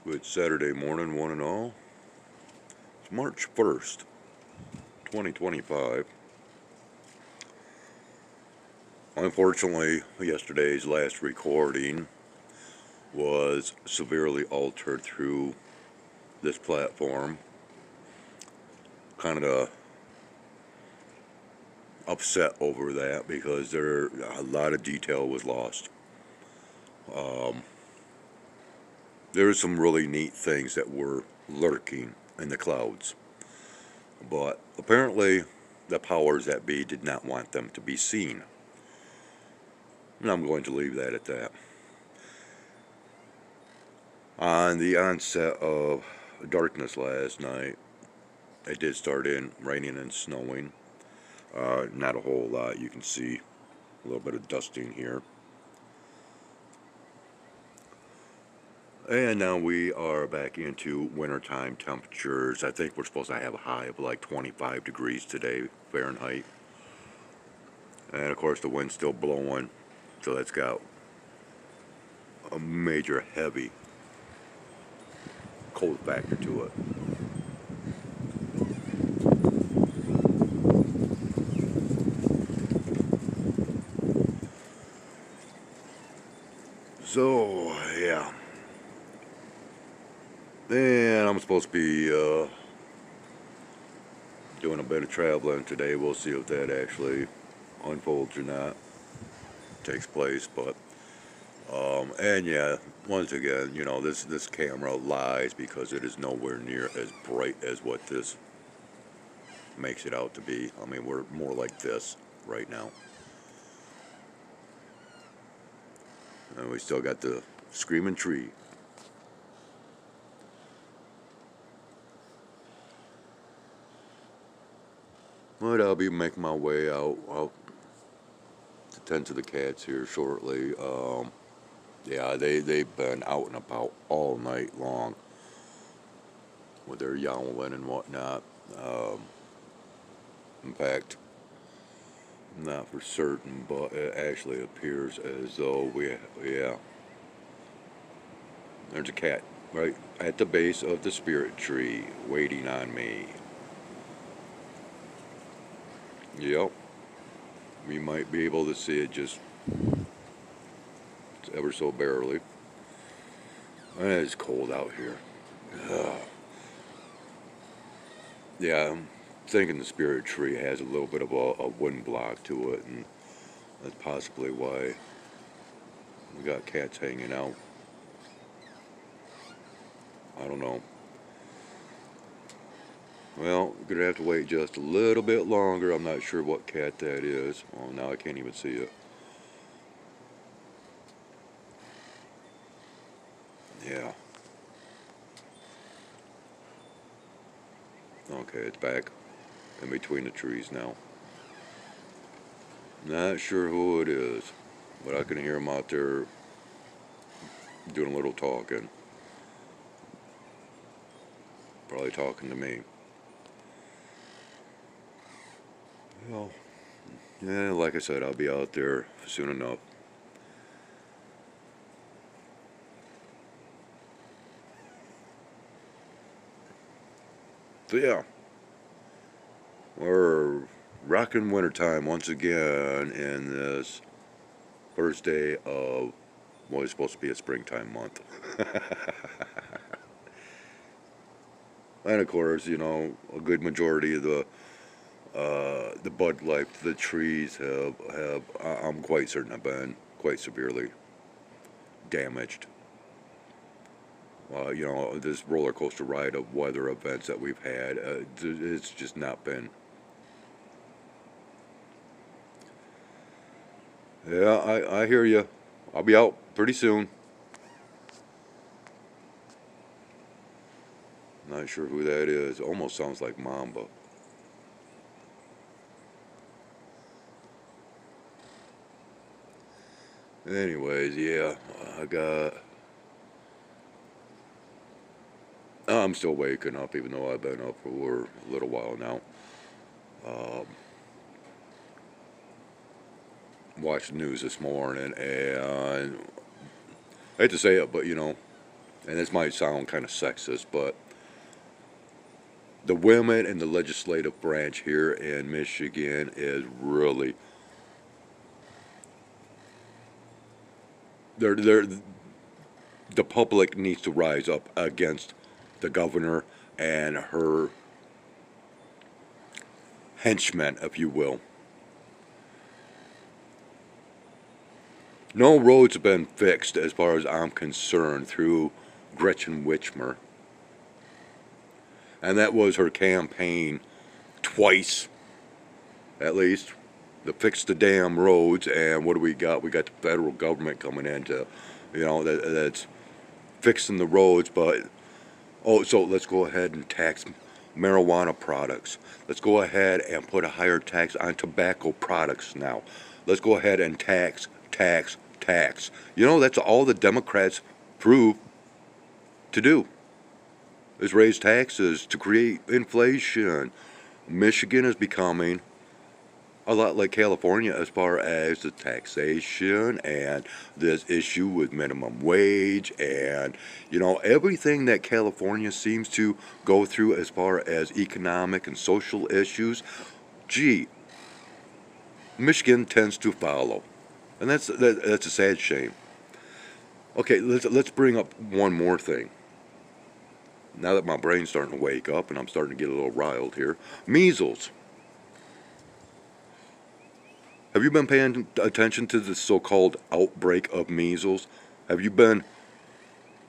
Good Saturday morning, one and all. It's March 1st, 2025. Unfortunately, yesterday's last recording was severely altered through this platform. Kind of upset over that because a lot of detail was lost. Um, there were some really neat things that were lurking in the clouds, but apparently the powers that be did not want them to be seen. And I'm going to leave that at that. On the onset of darkness last night, it did start in raining and snowing. Not a whole lot. You can see a little bit of dusting here. And now we are back into wintertime temperatures. I think we're supposed to have a high of like 25 degrees today, Fahrenheit. And of course, the wind's still blowing, so that's got a major heavy cold factor to it. So, yeah. And I'm supposed to be doing a bit of traveling today. We'll see if that actually unfolds or not, takes place. But and yeah, once again, this camera lies because it is nowhere near as bright as what this makes it out to be. I mean, we're more like this right now, and we still got the screaming tree. But I'll be making my way out to tend to the cats here shortly. Yeah, they've been out and about all night long with their yowling and whatnot. Um, in fact, not for certain, but it actually appears as though yeah, there's a cat right at the base of the spirit tree waiting on me. Yep, we might be able to see it just ever so barely. And it's cold out here. Ugh. Yeah, I'm thinking the spirit tree has a little bit of a wind block to it, and that's possibly why we got cats hanging out. I don't know. Well, we're gonna have to wait just a little bit longer. I'm not sure what cat that is. Oh, now I can't even see it. Yeah. Okay, it's back in between the trees now. Not sure who it is, but I can hear him out there doing a little talking. Probably talking to me. Well, yeah, like I said, I'll be out there soon enough. So yeah, we're rocking wintertime once again in this first day of what is supposed to be a springtime month. And of course, a good majority of the bud life, the trees I'm quite certain have been quite severely damaged. This roller coaster ride of weather events that we've had, it's just not been. Yeah, I hear you. I'll be out pretty soon. Not sure who that is. Almost sounds like Mamba. Anyways, yeah, I got. I'm still waking up, even though I've been up for a little while now. Um, Watched the news this morning, and I hate to say it, but and this might sound kind of sexist, but the women in the legislative branch here in Michigan is really they're the public needs to rise up against the governor and her henchmen, if you will. No roads have been fixed, as far as I'm concerned, through Gretchen Whitmer. And that was her campaign twice, at least, to fix the damn roads. And what do we got? We got the federal government coming in to, that's fixing the roads. But, oh, so let's go ahead and tax marijuana products. Let's go ahead and put a higher tax on tobacco products now. Let's go ahead and tax. That's all the Democrats prove to do, is raise taxes to create inflation. Michigan is becoming a lot like California as far as the taxation and this issue with minimum wage and, everything that California seems to go through as far as economic and social issues. Gee, Michigan tends to follow. And that's a sad shame. Okay, let's bring up one more thing. Now that my brain's starting to wake up and I'm starting to get a little riled here. Measles. Have you been paying attention to the so-called outbreak of measles? Have you been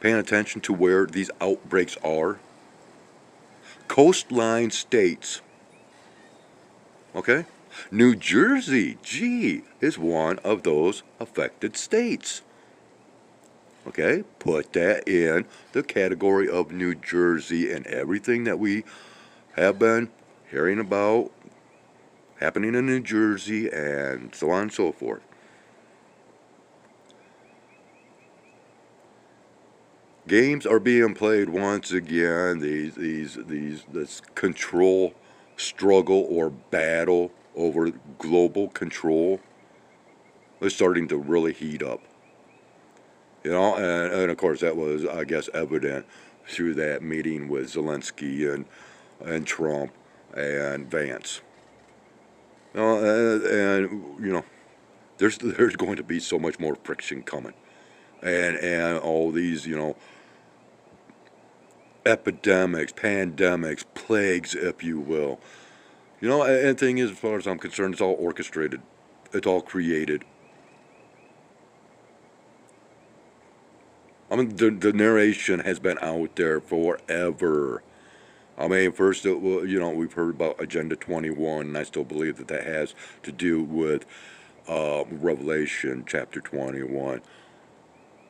paying attention to where these outbreaks are? Coastline states. Okay? New Jersey, gee, is one of those affected states. Okay, put that in the category of New Jersey and everything that we have been hearing about happening in New Jersey and so on and so forth. Games are being played once again. This control struggle or battle over global control is starting to really heat up. And of course that was, I guess, evident through that meeting with Zelensky and Trump and Vance. There's going to be so much more friction coming, and all these epidemics, pandemics, plagues, if you will. And the thing is, as far as I'm concerned, it's all orchestrated. It's all created. I mean, the narration has been out there forever. I mean, first, we've heard about Agenda 21, and I still believe that has to do with Revelation chapter 21.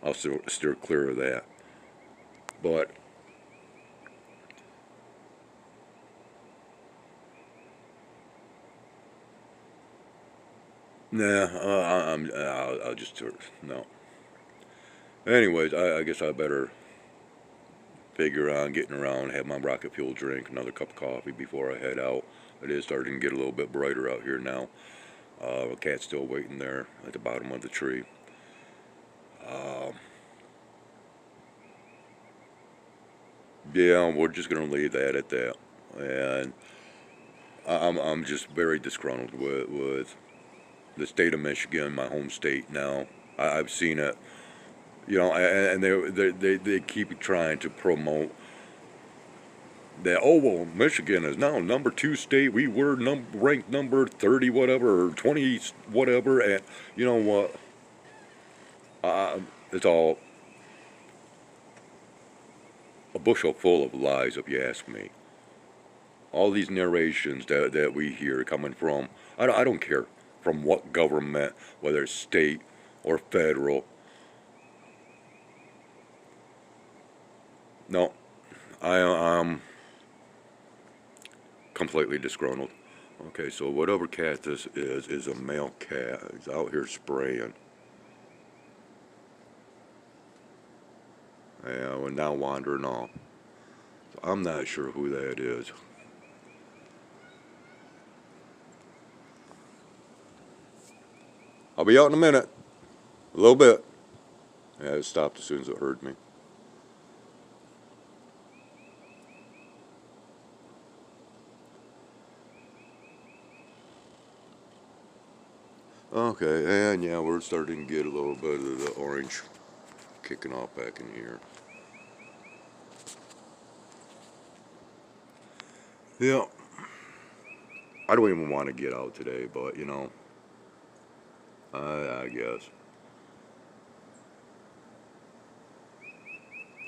I'll steer clear of that. But I'll just no. Anyways, I guess I better figure on getting around, have my rocket fuel drink, another cup of coffee before I head out. It is starting to get a little bit brighter out here now. The cat's still waiting there at the bottom of the tree. Yeah, we're just gonna leave that at that. And I'm just very disgruntled with the state of Michigan, my home state now. I've seen it, and they keep trying to promote that. Oh well, Michigan is now number 2 state. We were ranked number 30 whatever or 20 whatever, and you know what? It's all a bushel full of lies, if you ask me. All these narrations that we hear coming from, I don't care from what government, whether it's state or federal. No, I'm completely disgruntled. Okay, so whatever cat this is a male cat. He's out here spraying. And we're now wandering off. So I'm not sure who that is. I'll be out in a minute. A little bit. Yeah, it stopped as soon as it heard me. Okay, and yeah, we're starting to get a little bit of the orange kicking off back in here. Yeah, I don't even want to get out today, but you know, I guess.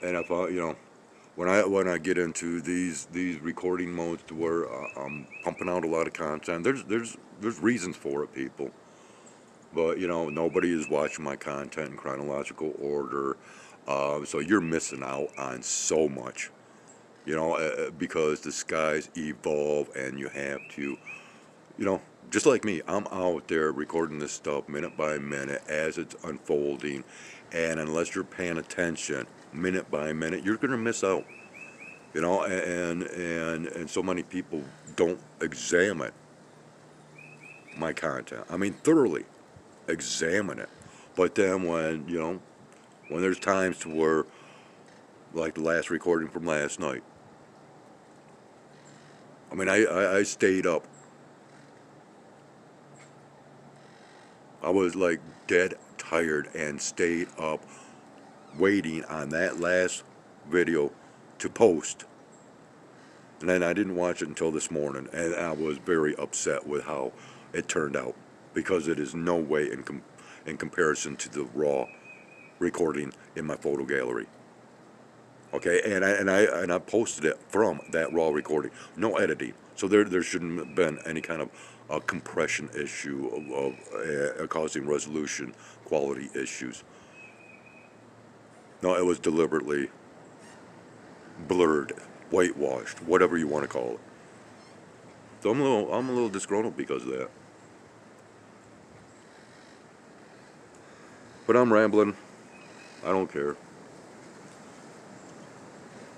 And if I, you know, when I get into these recording modes to where I'm pumping out a lot of content, there's reasons for it, people. But you know, nobody is watching my content in chronological order, so you're missing out on so much. You know, because the skies evolve, and you have to, you know, just like me, I'm out there recording this stuff minute by minute as it's unfolding, and unless you're paying attention minute by minute, you're gonna miss out. You know, and so many people don't examine my content. I mean, thoroughly examine it. But then when you know when there's times to where like the last recording from last night, I mean, I stayed up. I was like dead tired and stayed up waiting on that last video to post. And then I didn't watch it until this morning, and I was very upset with how it turned out because it is no way in comparison to the raw recording in my photo gallery. Okay, and I posted it from that raw recording, no editing. So there shouldn't have been any kind of compression issue of causing resolution quality issues. No, it was deliberately blurred, whitewashed, whatever you want to call it. So I'm a little disgruntled because of that. But I'm rambling. I don't care.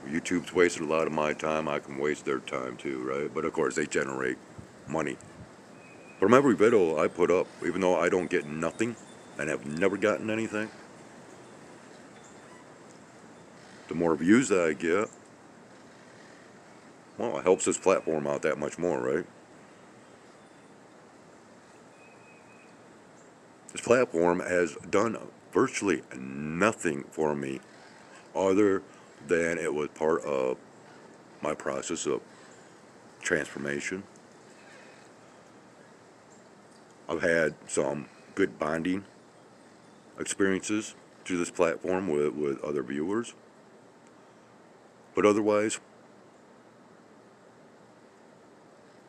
YouTube's wasted a lot of my time. I can waste their time too, right? But of course, they generate money from every video I put up, even though I don't get nothing and have never gotten anything. The more views that I get, well, it helps this platform out that much more, right? This platform has done virtually nothing for me other than it was part of my process of transformation. I've had some good bonding experiences through this platform with other viewers. But otherwise,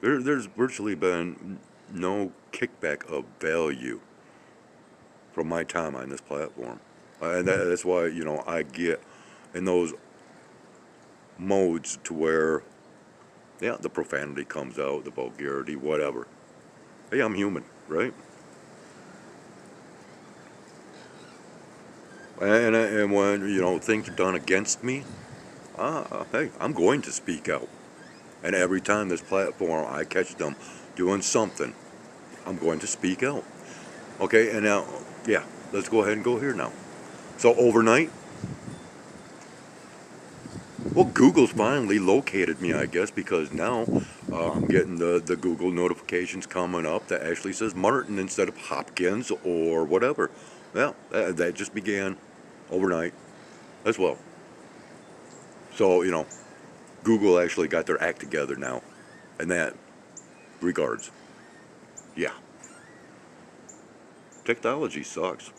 there's virtually been no kickback of value from my time on this platform. And that's why, you know, I get in those modes to where, yeah, the profanity comes out, the vulgarity, whatever. Hey, I'm human, right? And when, you know, things are done against me, hey, I'm going to speak out. And every time this platform, I catch them doing something, I'm going to speak out. Okay, and now, yeah, let's go ahead and go here now. So overnight, well, Google's finally located me, I guess, because now I'm getting the Google notifications coming up that actually says Martin instead of Hopkins or whatever. Well, that just began overnight as well. So, you know, Google actually got their act together now in that regards. Yeah, technology sucks.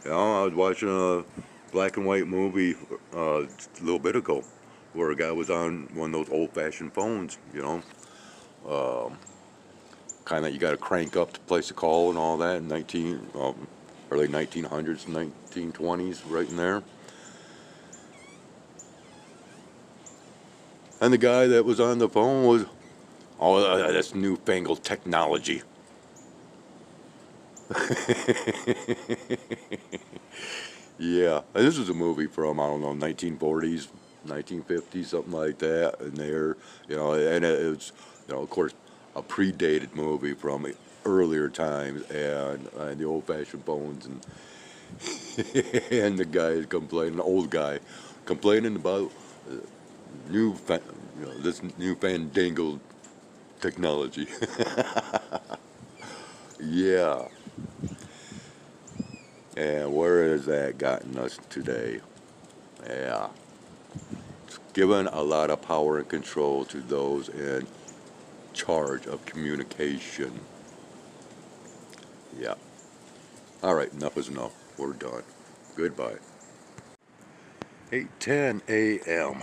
You know, I was watching a black and white movie a little bit ago where a guy was on one of those old-fashioned phones, you know, kind of you got to crank up to place a call and all that in early 1900s, 1920s, right in there. And the guy that was on the phone was, oh, that's newfangled technology. Yeah, and this is a movie from, I don't know, 1940s, 1950s, something like that. And there, you know, and it's, you know, of course, a predated movie from earlier times, and the old-fashioned phones, and and the guy is complaining, an old guy, complaining about new, you know, this new fandangled technology. Yeah. And where has that gotten us today? Yeah. It's given a lot of power and control to those in charge of communication. Yeah. Alright, enough is enough. We're done. Goodbye. 8:10 a.m.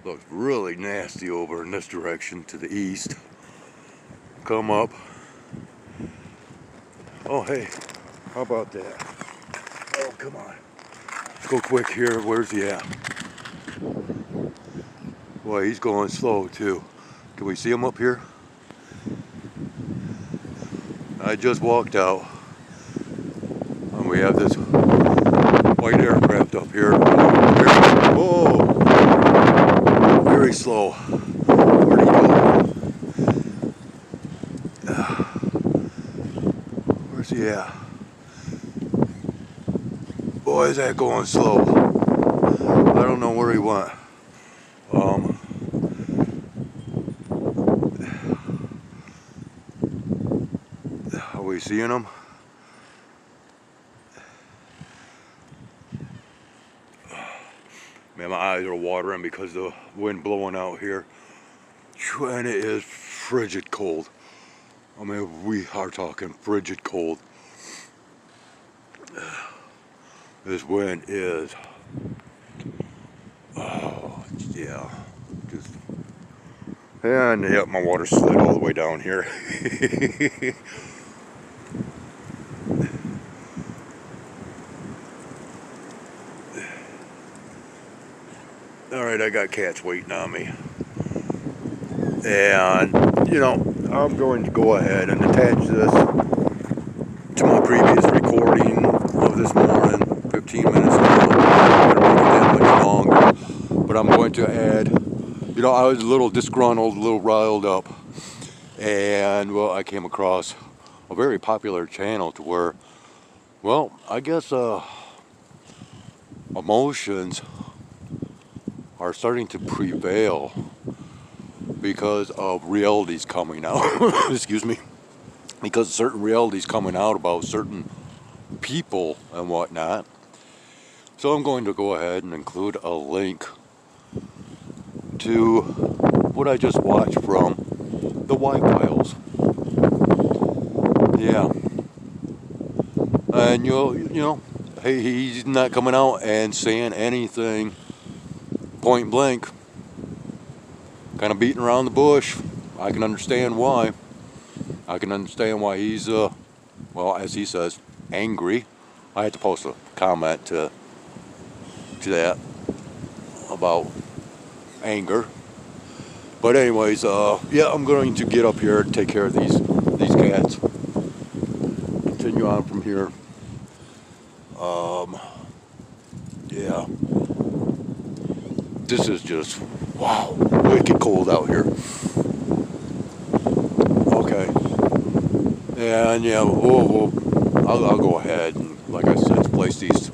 Looks really nasty over in this direction to the east. Come up. Oh, hey. How about that? Oh, come on. Let's go quick here. Where's he at? Boy, he's going slow too. Can we see him up here? I just walked out. And we have this white aircraft up here. Whoa! Very slow. Where'd he go? Where's he at? Boy, is that going slow. I don't know where he went. Are we seeing him? Man, my eyes are watering because the wind blowing out here. And it is frigid cold. I mean, we are talking frigid cold. This wind is, oh, yeah, just, and yep, my water slid all the way down here. Alright, I got cats waiting on me. And, you know, I'm going to go ahead and attach this to my previous recording of this morning. 15 minutes now. I'm going to make it that much longer. But I'm going to add, you know, I was a little disgruntled, a little riled up. And, well, I came across a very popular channel to where, well, I guess emotions are starting to prevail because of realities coming out. Excuse me. Because certain realities coming out about certain people and whatnot. So I'm going to go ahead and include a link to what I just watched from the Y-Files. Yeah. And you know, hey, he's not coming out and saying anything point blank. Kind of beating around the bush. I can understand why. I can understand why he's, well, as he says, angry. I had to post a comment to that about anger. But anyways, yeah, I'm going to get up here and take care of these cats. Continue on from here. Yeah. This is just, wow, wicked cold out here. Okay. And yeah, I'll go ahead and, like I said, place these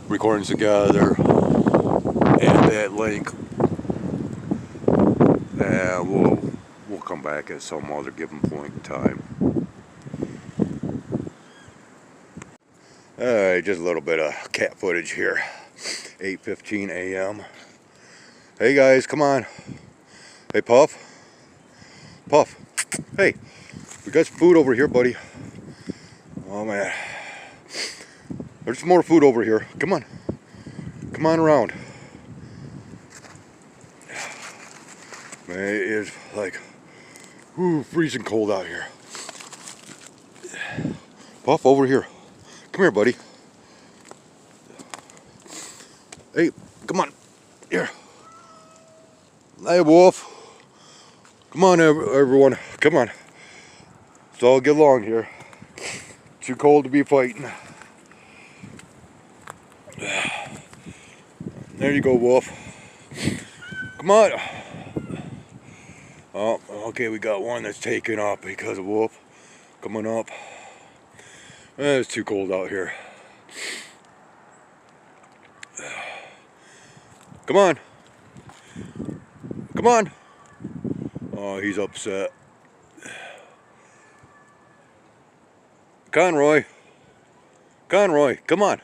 recordings together and that link, and we'll come back at some other given point in time. Alright, just a little bit of cat footage here. 8:15 a.m. Hey guys, come on. Hey Puff. Puff. Hey, we got some food over here, buddy. Oh man. There's some more food over here. Come on. Come on around. Man, it is like, freezing cold out here. Puff, over here. Come here, buddy. Hey, come on. Here. Hey, Wolf. Come on, everyone. Come on. Let's all get along here. Too cold to be fighting. There you go, Wolf. Come on. Oh, okay, we got one that's taken up because of Wolf coming up. It's too cold out here. Come on. Come on. Oh, he's upset. Conroy. Conroy, come on.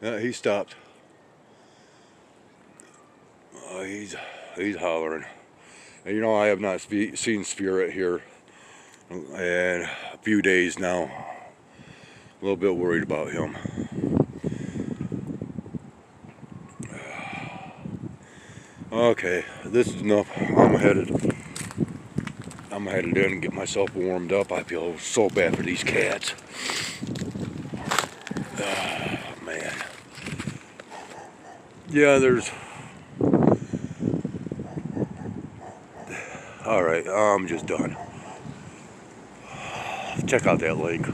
He stopped. He's hollering. And you know, I have not seen Spirit here in a few days now. A little bit worried about him. Okay, this is enough. I'm headed in and get myself warmed up. I feel so bad for these cats. Oh, man. Yeah, there's... Alright, I'm just done. Check out that lake.